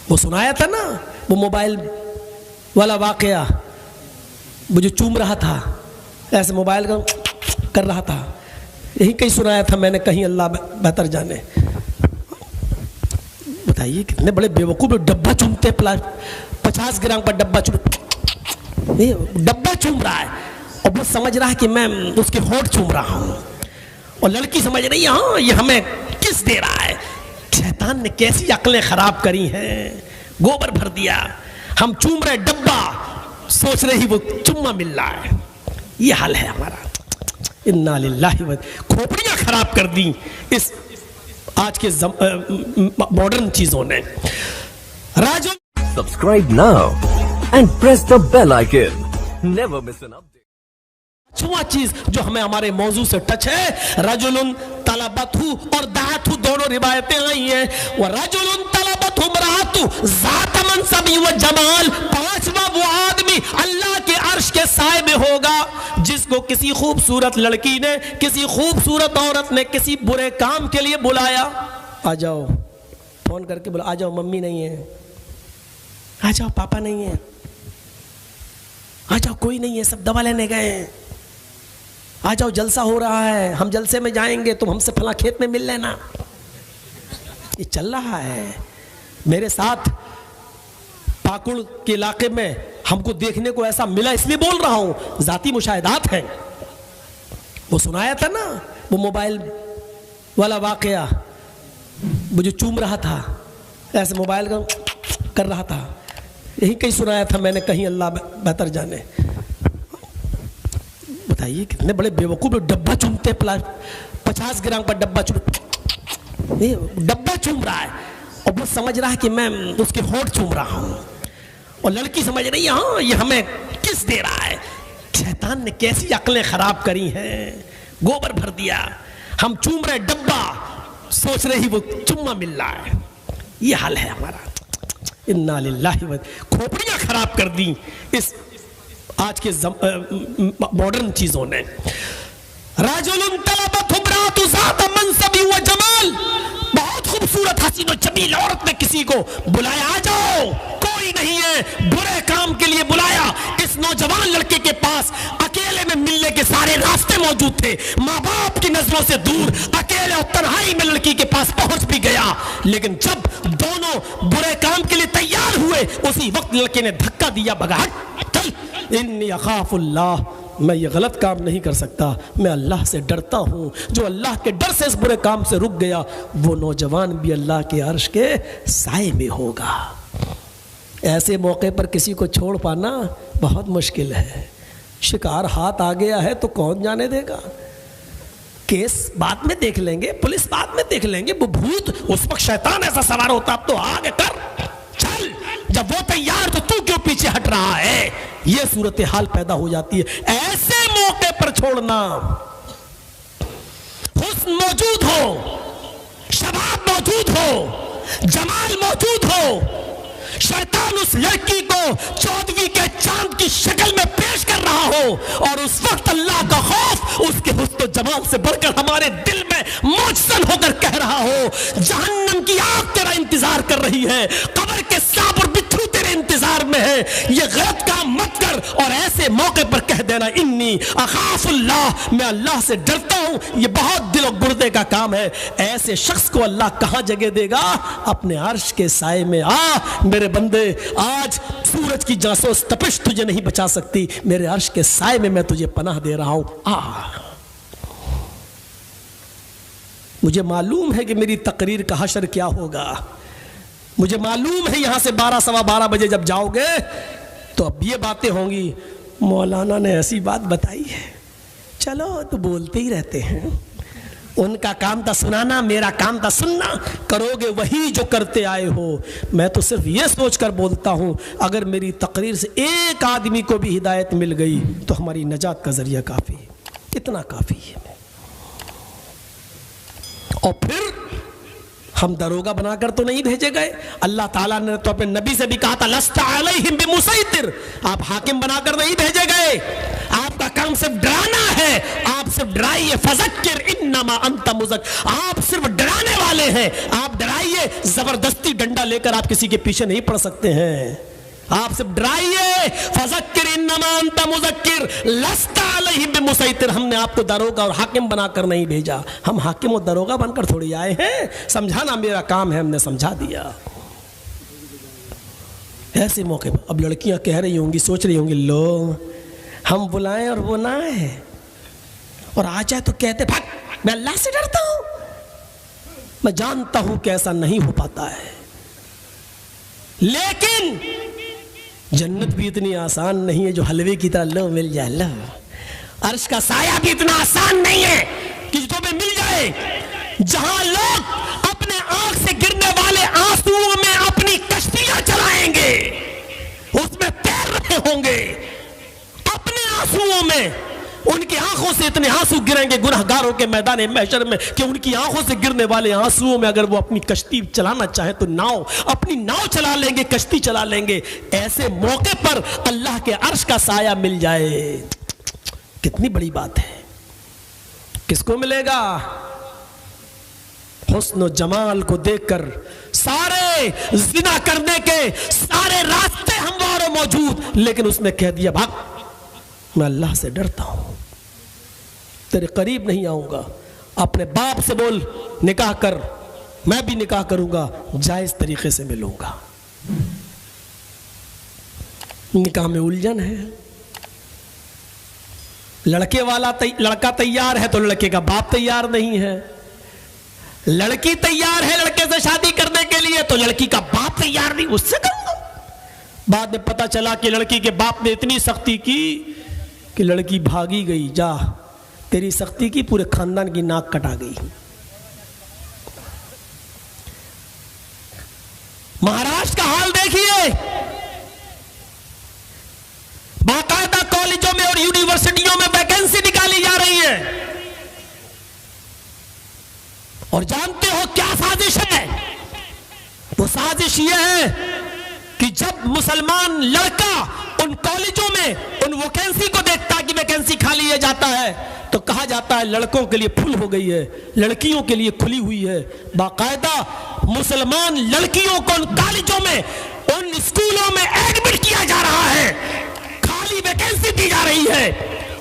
وہ سنایا تھا نا وہ موبائل والا واقعہ، وہ جو چوم رہا تھا ایسے موبائل کا کر رہا تھا، یہی کہیں سنایا تھا میں نے، کہیں اللہ بہتر جانے۔ بتائیے کتنے بڑے بیوقوف، ڈبہ چومتے، 50 گرام کا ڈبہ چوم رہا ہے اور بس سمجھ رہا ہے کہ میں اس کے ہونٹ چوم رہا ہوں، اور لڑکی سمجھ رہی ہے ہاں یہ ہمیں کس دے رہا ہے۔ شیطان نے کیسی عقلیں خراب کری ہیں، گوبر بھر دیا، ہم چوم رہے ڈبہ، سوچ رہے ہی وہ چمہ مل رہا ہے۔ یہ حال ہے ہمارا، انا للہ و کھوپڑیاں خراب کر دیں اس آج کے ماڈرن چیزوں نے۔ Raju Subscribe now and press the bell icon. Never miss an update. چھواں چیز جو ہمیں ہمارے موضوع سے ٹچ ہے، رجل طلبتہ اور دعتہ دونوں روایتیں آئی ہیں، ورجل طلبتہ امرأۃ ذات منصب و جمال، پانچواں وہ آدمی اللہ کے عرش کے سائے میں ہوگا جس کو کسی خوبصورت لڑکی نے، کسی خوبصورت عورت نے کسی برے کام کے لیے بلایا۔ آ جاؤ، فون کر کے بولا آ جاؤ، ممی نہیں ہے، آ جاؤ پاپا نہیں ہے، آ جاؤ کوئی نہیں ہے، سب دوا لینے گئے ہیں، آ جاؤ جلسہ ہو رہا ہے، ہم جلسے میں جائیں گے، تم ہم سے فلاں کھیت میں مل لینا۔ یہ چل رہا ہے میرے ساتھ پاکڑ کے علاقے میں، ہم کو دیکھنے کو ایسا ملا، اس لیے بول رہا ہوں، ذاتی مشاہدات ہیں۔ وہ سنایا تھا نا وہ موبائل والا واقعہ، وہ جو چوم رہا تھا ایسے موبائل کا کر رہا تھا، یہی کہیں سنایا تھا میں نے، کہیں اللہ بہتر جانے۔ بتائیے کتنے بڑے بیوقوف، ڈبہ چومتے، 50 گرام کا ڈبہ چوم رہا ہے اور بس سمجھ رہا ہے کہ میں اس کے ہونٹ چوم رہا ہوں، اور لڑکی سمجھ رہی ہے ہاں یہ ہمیں کس دے رہا ہے۔ شیطان نے کیسی عقلیں خراب کری ہیں، گوبر بھر دیا، ہم چوم رہے ڈبہ، سوچ رہے ہی وہ چمہ مل رہا ہے۔ یہ حال ہے ہمارا، انا للہ و کھوپڑیاں خراب کر دیں اس آج کے ماڈرن چیزوں نے۔ رجل طلبتہ امرأۃ ذات منصب و جمال، بہت خوبصورت حسین و جمیل عورت نے کسی کو بلایا، آ جاؤ کوئی نہیں ہے، برے کام کے لیے بلایا۔ اس نوجوان لڑکے کے پاس اکیلے میں ملنے کے سارے راستے موجود تھے، ماں باپ کی نظروں سے دور، اکیلے اور تنہائی میں لڑکی کے پاس پہنچ بھی گیا، لیکن جب دونوں برے کام کے لیے تیار ہوئے اسی وقت لڑکے نے دھکا دیا، بھگا، چل انی اخاف اللہ، میں یہ غلط کام نہیں کر سکتا، میں اللہ سے ڈرتا ہوں۔ جو اللہ کے ڈر سے اس برے کام سے رک گیا وہ نوجوان بھی اللہ کے عرش کے سائے میں ہوگا۔ ایسے موقع پر کسی کو چھوڑ پانا بہت مشکل ہے، شکار ہاتھ آ گیا ہے تو کون جانے دے گا، کیس بعد میں دیکھ لیں گے، پولیس بعد میں دیکھ لیں گے، وہ بھوت اس وقت شیطان ایسا سوار ہوتا، اب تو آگے کر چل، جب وہ تیار تو کیوں پیچھے ہٹ رہا ہے، یہ صورتحال پیدا ہو جاتی ہے۔ ایسے موقع پر چھوڑنا، حسن موجود ہو، شباب موجود ہو، جمال موجود ہو، شیطان اس لڑکی کو 14ویں کے چاند کی شکل میں پیش کر رہا ہو، اور اس وقت اللہ کا خوف اس کے حسن و جمال سے بڑھ کر ہمارے دل میں موجزن ہو کر کہہ رہا ہو جہنم کی آگ تیرا انتظار کر رہی ہے، قبر کے سانپ اور بچھو تیرے انتظار میں ہے، یہ غلط کام مت کر، اور ایسے موقع پر کہہ دینا انی اخاف اللہ، میں اللہ سے ڈرتا ہوں، یہ بہت دل و گردے کا کام ہے۔ ایسے شخص کو اللہ کہاں جگہ دے گا؟ اپنے عرش کے سائے میں۔ آ میرے بندے، آج سورج کی جاسوس تپش تجھے نہیں بچا سکتی، میرے عرش کے سائے میں میں تجھے پناہ دے رہا ہوں، آ۔ مجھے معلوم ہے کہ میری تقریر کا حشر کیا ہوگا، مجھے معلوم ہے یہاں سے 12 سوا 12 بجے جب جاؤ گے تو اب یہ باتیں ہوں گی، مولانا نے ایسی بات بتائی ہے، چلو تو بولتے ہی رہتے ہیں، ان کا کام تھا سنانا، میرا کام تھا سننا، کرو گے وہی جو کرتے آئے ہو۔ میں تو صرف یہ سوچ کر بولتا ہوں اگر میری تقریر سے ایک آدمی کو بھی ہدایت مل گئی تو ہماری نجات کا ذریعہ کافی، اتنا کافی ہے۔ اور پھر ہم دروگا بنا کر تو نہیں بھیجے گئے، اللہ تعالیٰ نے تو اپنے نبی سے بھی کہا تھا لست علیہم بمسیطر، آپ حاکم بنا کر نہیں بھیجے گئے، آپ کا کام صرف ڈرانا ہے. آپ صرف ڈرائیے. فذکر انما انت مذکر. آپ صرف ڈرانے والے ہیں. آپ ڈرائیے. زبردستی ڈنڈا لے کر آپ کسی کے پیچھے نہیں پڑ سکتے ہیں. آپ صرف ڈرائیے. فذکر انما انت مذکر لست علیہم بمسیطر. ہم نے آپ کو داروغہ اور حاکم بنا کر نہیں بھیجا. ہم حاکم اور داروغہ بن کر تھوڑی آئے ہیں. سمجھانا میرا کام ہے, ہم نے سمجھا دیا. ایسے موقع پر اب لڑکیاں کہہ رہی ہوں گی, سوچ رہی ہوں گی, لو ہم بلائیں اور وہ نہ آئے, اور آ جائے تو کہتے بھاگ, میں اللہ سے ڈرتا ہوں. میں جانتا ہوں کہ ایسا نہیں ہو پاتا ہے, لیکن جنت بھی اتنی آسان نہیں ہے جو حلوے کی طرح لو مل جائے. لو عرش کا سایہ بھی اتنا آسان نہیں ہے کہ تمہیں مل جائے. جہاں لوگ اپنے آنکھ سے گرنے والے آنسوؤں میں اپنی کشتیاں چلائیں گے, اس میں تیر رہے ہوں گے اپنے آنسوؤں میں, ان کی آنکھوں سے اتنے آنسو گریں گے گنہگاروں کے میدان محشر میں کہ ان کی آنکھوں سے گرنے والے آنسوؤں میں اگر وہ اپنی کشتی چلانا چاہیں تو اپنی ناؤ چلا لیں گے, کشتی چلا لیں گے. ایسے موقع پر اللہ کے عرش کا سایہ مل جائے, کتنی بڑی بات ہے. کس کو ملے گا؟ حسن و جمال کو دیکھ کر سارے زنا کرنے کے سارے راستے ہموار و موجود, لیکن اس نے کہہ دیا بھاگ, میں اللہ سے ڈرتا ہوں, تیرے قریب نہیں آؤں گا. اپنے باپ سے بول نکاح کر, میں بھی نکاح کروں گا, جائز طریقے سے ملوں گا. نکاح میں الجھن ہے. لڑکا تیار ہے تو لڑکے کا باپ تیار نہیں ہے. لڑکی تیار ہے لڑکے سے شادی کرنے کے لیے تو لڑکی کا باپ تیار نہیں, اس سے کروں گا. بعد میں پتا چلا کہ لڑکی کے باپ نے اتنی سختی کی کہ لڑکی بھاگی گئی. جا, تیری سختی کی پورے خاندان کی ناک کٹا گئی. مہاراشٹر کا حال دیکھیے, باقاعدہ کالجوں میں اور یونیورسٹیوں میں ویکینسی نکالی جا رہی ہے, اور جانتے ہو کیا سازش ہے؟ وہ سازش یہ ہے کہ جب مسلمان لڑکا ان کالجوں میں ان ویکینسی کو دیکھتا ہے کہ ویکینسی خالی ہے جاتا ہے تو کہا جاتا ہے لڑکوں کے لیے فل ہو گئی ہے, لڑکیوں کے لیے کھلی ہوئی ہے. باقاعدہ مسلمان لڑکیوں کو ان کالجوں میں ان اسکولوں میں ایڈمٹ کیا جا رہا ہے, خالی ویکینسی دی جا رہی ہے.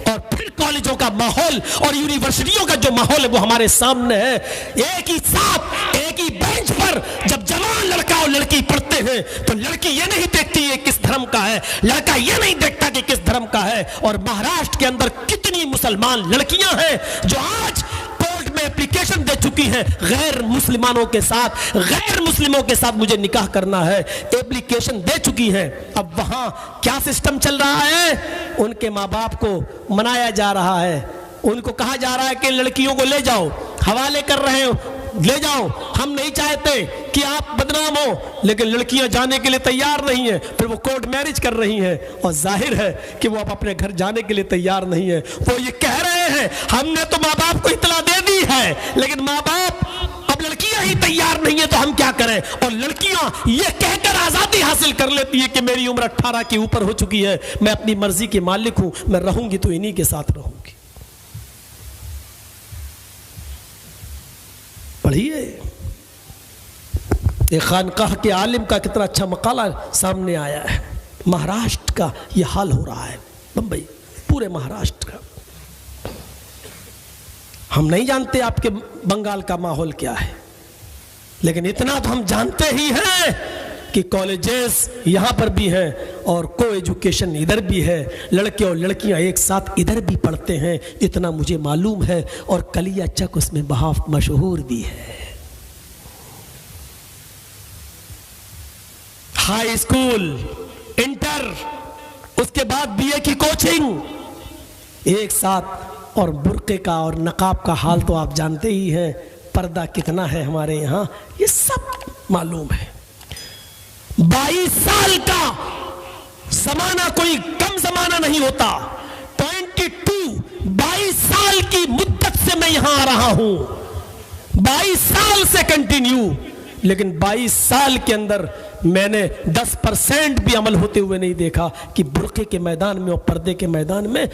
اور پھر کالجوں کا ماحول اور یونیورسٹیوں کا جو ماحول ہے وہ ہمارے سامنے ہے. ایک ہی ساتھ ایک ہی بینچ پر جب جوان لڑکا اور لڑکی پڑھتے ہیں تو لڑکی یہ نہیں دیکھتی ہے کس دھرم کا ہے, لڑکا یہ نہیں دیکھتا کہ کس دھرم کا ہے. اور مہاراشٹر کے اندر کتنی مسلمان لڑکیاں ہیں جو آج کورٹ میں اپلیکیشن دے چکی ہیں غیر مسلمانوں کے ساتھ, غیر مسلموں کے ساتھ مجھے نکاح کرنا ہے, اپلیکیشن دے چکی ہیں. اب وہاں کیا سسٹم چل رہا ہے؟ ان کے ماں باپ کو منایا جا رہا ہے, ان کو کہا جا رہا ہے کہ لڑکیوں کو لے جاؤ, حوالے کر رہے ہو, لے جاؤ, ہم نہیں چاہتے کہ آپ بدنام ہو. لیکن لڑکیاں جانے کے لیے تیار نہیں ہیں, پھر وہ کورٹ میرج کر رہی ہیں, اور ظاہر ہے کہ وہ اب اپنے گھر جانے کے لیے تیار نہیں ہیں. وہ یہ کہہ رہے ہیں ہم نے تو ماں باپ کو اطلاع دے دی ہے, لیکن ماں باپ اب لڑکیاں ہی تیار نہیں ہیں تو ہم کیا کریں. اور لڑکیاں یہ کہہ کر آزادی حاصل کر لیتی ہے کہ میری عمر 18 کے اوپر ہو چکی ہے, میں اپنی مرضی کے مالک ہوں, میں رہوں گی تو انہی کے ساتھ رہوں گی. پڑھیے ایک خانقاہ کے عالم کا کتنا اچھا مقالہ سامنے آیا ہے. مہاراشٹر کا یہ حال ہو رہا ہے, بمبئی, پورے مہاراشٹر کا. ہم نہیں جانتے آپ کے بنگال کا ماحول کیا ہے, لیکن اتنا تو ہم جانتے ہی ہیں کہ کالجز یہاں پر بھی ہیں اور کو ایجوکیشن ادھر بھی ہے, لڑکے اور لڑکیاں ایک ساتھ ادھر بھی پڑھتے ہیں, اتنا مجھے معلوم ہے. اور کلیا چک اس میں بہت مشہور بھی ہے. ہائی اسکول, انٹر, اس کے بعد بی اے کی کوچنگ ایک ساتھ. اور برقعے کا اور نقاب کا حال تو آپ جانتے ہی ہیں, پردہ کتنا ہے ہمارے یہاں, یہ سب معلوم ہے. 22 سال کا زمانہ کوئی کم زمانہ نہیں ہوتا. 22 سال کی مدت سے میں یہاں آ رہا ہوں, 22 سال سے کنٹینیو, لیکن 22 سال کے اندر میں نے 10% بھی عمل ہوتے ہوئے نہیں دیکھا کہ برقعے کے میدان میں اور پردے کے میدان میں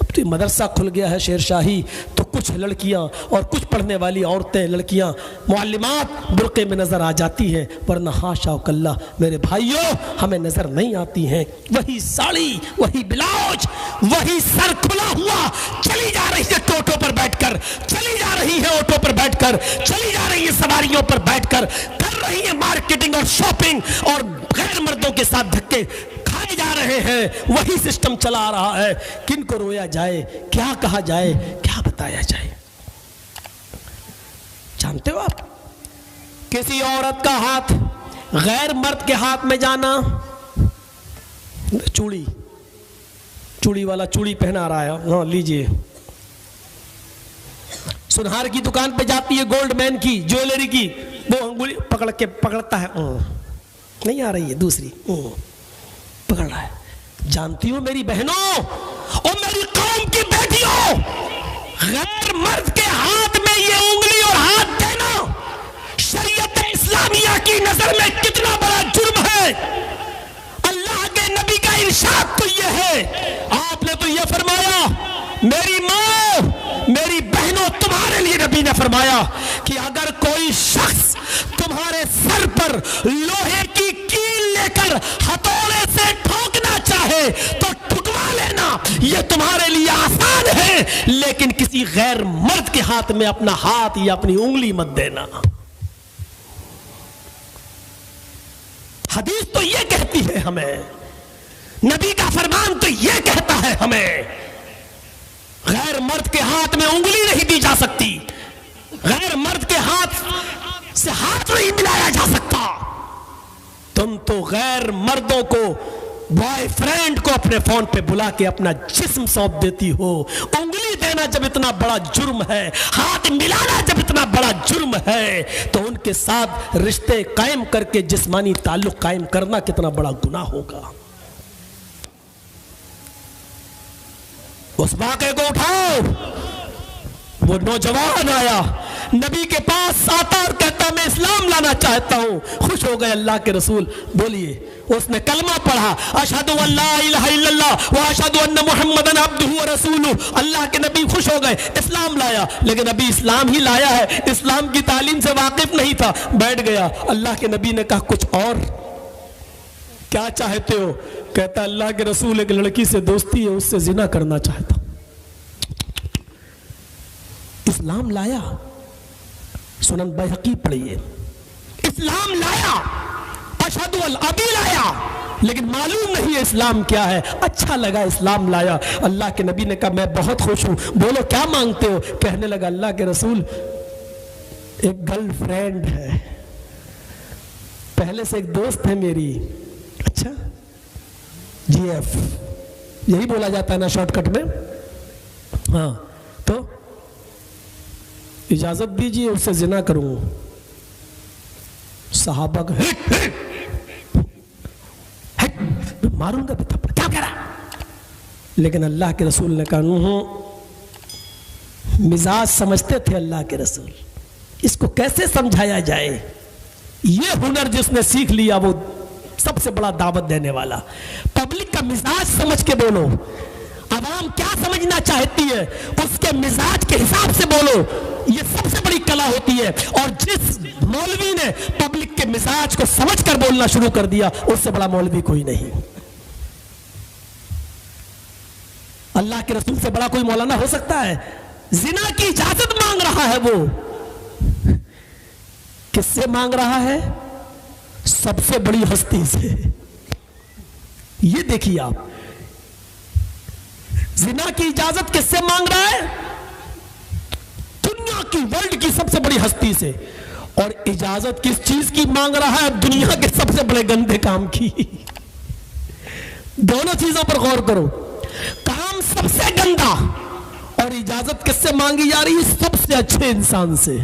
اب تو مدرسہ کھل گیا ہے شیر شاہی، تو کچھ لڑکیاں اور کچھ پڑھنے والی عورتیں لڑکیاں معلمات برقعے میں نظر آ جاتی ہیں، ورنہ حاشا کلّا میرے بھائیوں ہمیں نظر نہیں آتی ہیں۔ وہی ساڑی، وہی بلاؤز، وہی سر کھلا ہوا، چلی جا رہی ہے ٹوٹو پر بیٹھ کر، چلی جا رہی ہے آٹو پر بیٹھ کر، چلی جا رہی ہے سواریوں پر بیٹھ کر، کر رہی ہے مارکیٹنگ اور شاپنگ، اور غیر مردوں کے ساتھ دھکے کھائے جا رہے ہیں۔ وہی سسٹم چلا رہا ہے۔ کن کو رویا جائے، کیا کہا جائے، کیا بتایا جائے؟ جانتے ہو آپ کسی عورت کا ہاتھ غیر مرد کے ہاتھ میں جانا، چوڑی والا چوڑی پہنا رہا ہے، ہاں لیجئے، سنہار کی دکان پہ جاتی ہے، گولڈ مین کی جویلری کی، وہ انگلی پکڑتا ہے، نہیں آ رہی ہے دوسری، پکڑ رہا ہے۔ جانتی ہو میری بہنوں اور میری قوم کی بیٹیوں، غیر مرد کے ہاتھ میں یہ انگلی اور ہاتھ دینا شریعت اسلامیہ کی نظر میں کتنا بڑا جرم ہے۔ اللہ کے نبی کا ارشاد تو یہ ہے، آپ نے تو یہ فرمایا، میری ماں میری بہنوں تمہارے لیے نبی نے فرمایا کہ اگر کوئی شخص تمہارے سر پر لوہے کی کیل لے کر ہتھوڑے سے ٹھوکنا چاہے تو ٹھکوا لینا، یہ تمہارے لیے آسان ہے، لیکن کسی غیر مرد کے ہاتھ میں اپنا ہاتھ یا اپنی انگلی مت دینا۔ حدیث تو یہ کہتی ہے ہمیں، نبی کا فرمان تو یہ کہتا ہے ہمیں، غیر مرد کے ہاتھ میں انگلی نہیں دی جا سکتی، غیر مرد کے ہاتھ سے ہاتھ نہیں ملایا جا سکتا۔ تم تو غیر مردوں کو، بوائے فرینڈ کو اپنے فون پہ بلا کے اپنا جسم سونپ دیتی ہو۔ انگلی دینا جب اتنا بڑا جرم ہے، ہاتھ ملانا جب اتنا بڑا جرم ہے، تو ان کے ساتھ رشتے قائم کر کے جسمانی تعلق قائم کرنا کتنا بڑا گناہ ہوگا۔ اس واقعے کو اٹھاؤ، وہ نوجوان آیا نبی کے پاس آتا اور کہتا میں اسلام لانا چاہتا ہوں۔ خوش ہو گئے اللہ کے رسول، بولیے، اس نے کلمہ پڑھا، اشہد ان لا الہ الا اللہ واشہد ان محمدن عبدہ ورسولہ۔ اللہ کے نبی خوش ہو گئے، اسلام لایا، لیکن ابھی اسلام ہی لایا ہے، اسلام کی تعلیم سے واقف نہیں تھا، بیٹھ گیا۔ اللہ کے نبی نے کہا کچھ اور کیا چاہتے ہو؟ کہتا اللہ کے رسول ایک لڑکی سے دوستی ہے، اس سے زنا کرنا چاہتا ہوں۔ اسلام لایا، سنن بیہقی پڑھیے، اسلام لایا، اشہد ابھی لایا، لیکن معلوم نہیں ہے اسلام کیا ہے۔ اچھا لگا اسلام لایا، اللہ کے نبی نے کہا میں بہت خوش ہوں، بولو کیا مانگتے ہو؟ کہنے لگا اللہ کے رسول ایک گرل فرینڈ ہے، پہلے سے ایک دوست ہے میری۔ اچھا جی ایف یہی بولا جاتا ہے نا شارٹ کٹ میں، ہاں، تو اجازت دیجیے اس سے زنا کروں۔ صحابہ کا ماروں گا تھپڑ، کیا کہہ رہا؟ لیکن اللہ کے رسول نے کہا مزاج سمجھتے تھے اللہ کے رسول، اس کو کیسے سمجھایا جائے۔ یہ ہنر جس نے سیکھ لیا وہ سب سے بڑا دعوت دینے والا۔ پبلک کا مزاج سمجھ کے بولو، عوام کیا سمجھنا چاہتی ہے اس کے مزاج کے حساب سے بولو، یہ سب سے بڑی کلا ہوتی ہے۔ اور جس مولوی نے پبلک کے مزاج کو سمجھ کر بولنا شروع کر دیا، اس سے بڑا مولوی کوئی نہیں۔ اللہ کے رسول سے بڑا کوئی مولانا ہو سکتا ہے؟ زنا کی اجازت مانگ رہا ہے، وہ کس سے مانگ رہا ہے؟ سب سے بڑی ہستی سے۔ یہ دیکھیے آپ، زنا کی اجازت کس سے مانگ رہا ہے؟ دنیا کی، ورلڈ کی سب سے بڑی ہستی سے۔ اور اجازت کس چیز کی مانگ رہا ہے؟ دنیا کے سب سے بڑے گندے کام کی۔ دونوں چیزوں پر غور کرو، کام سب سے گندا اور اجازت کس سے مانگی جا رہی ہے؟ سب سے اچھے انسان سے۔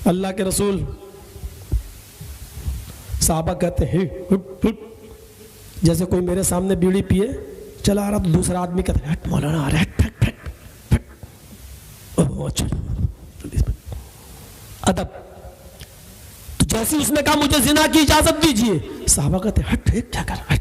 اللہ کے رسول، صحابہ کہتے ہیں جیسے کوئی میرے سامنے بیڑی پیے چلا رہا تو دوسرا آدمی کہتا ہے مولانا آ رہا ہے، اچھا ادب۔ تو جیسے اس نے کہا مجھے زنا کی اجازت دیجیے، صحابہ کہتے ہیں ہٹ کیا کر رہا ہے،